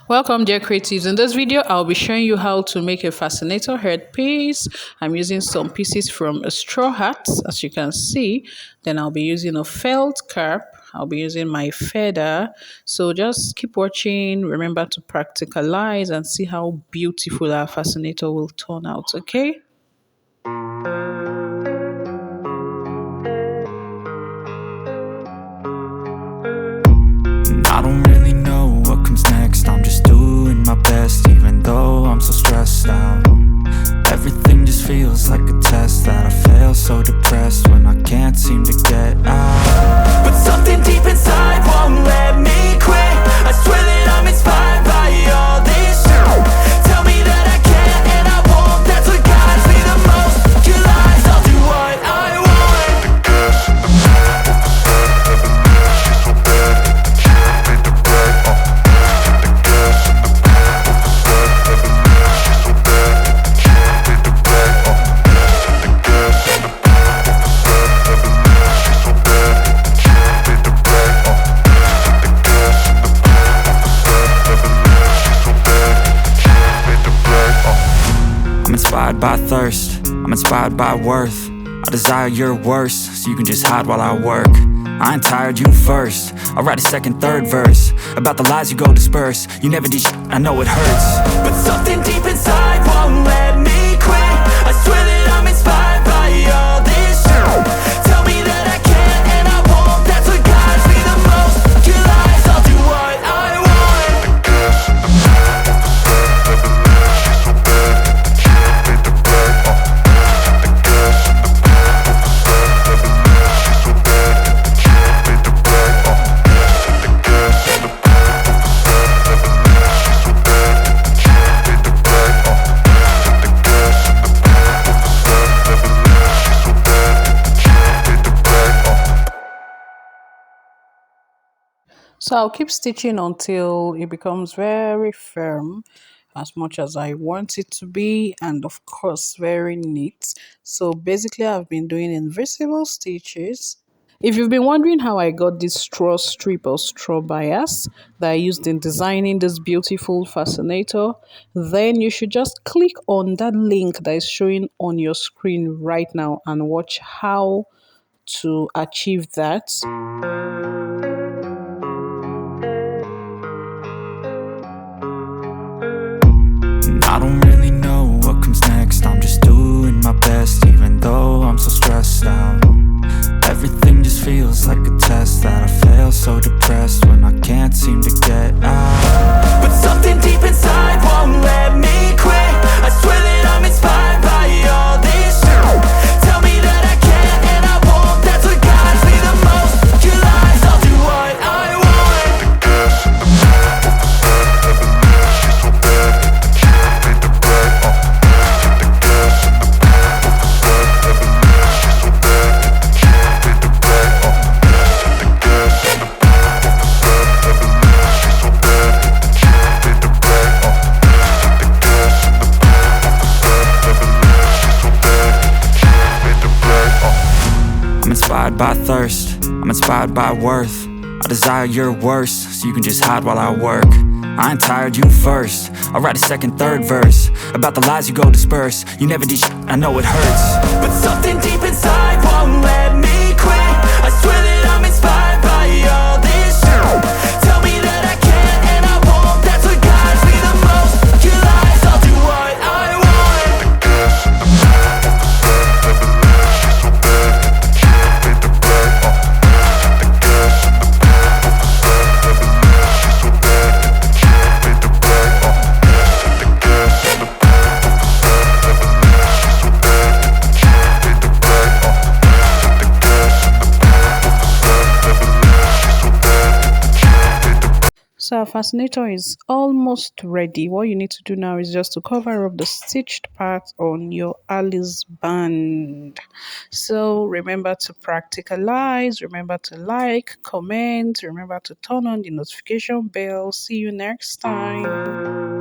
Welcome, dear creatives. In this video, I'll be showing you how to make a fascinator headpiece. I'm using some pieces from a straw hat, as you can see. Then I'll be using a felt cap. I'll be using my feather. So just keep watching. Remember to practicalize and see how beautiful our fascinator will turn out, okay? I don't really know what comes next. I'm just doing my best, even though I'm so stressed out. Everything just feels like a test that I fail, so depressed when I can't seem to get out. But something deep inside won't let me quit. I swear that I'm inspired by all this shit. Tell me that I can and I won't. That's what guides me the most. Your lies, I'll do what I want. I'm inspired by thirst, I'm inspired by worth. I desire your worst, so you can just hide while I work. I ain't tired, you first. I'll write a second, third verse about the lies you go disperse. You never did shit, I know it hurts. But something deep inside won't let me quit. I swear that I'm inspired by all this shit. Tell me that I can and I won't. That's what guides me the most. Your lies, I'll do what I want. So I'll keep stitching until it becomes very firm, as much as I want it to be, and of course very neat. So basically I've been doing invisible stitches. If you've been wondering how I got this straw strip or straw bias that I used in designing this beautiful fascinator, then you should just click on that link that is showing on your screen right now and watch how to achieve that. I don't really know what comes next. I'm just doing my best, even though I'm so stressed out. Everything just feels like a test that I fail, so depressed when I can't seem to get out. But something deep inside won't let me quit. I swear that I'm inspired by all this shit. Tell me that I can and I won't. That's what guides me the most. Your lies, I'll do what I want. I'm inspired by thirst, I'm inspired by worth. I desire your worst, so you can just hide while I work. I ain't tired, you first. I'll write a second, third verse about the lies you go disperse. You never did shit, I know it hurts. But something deep inside won't let me quit. I swear that I'm inspired by all this shit. Tell me that I can and I won't. That's what guides me the most. Your lies, I'll do what I want. So our fascinator is almost ready. What you need to do now is just to cover up the stitched part on your Alice band. So remember to practicalize, remember to like, comment, remember to turn on the notification bell. See you next time.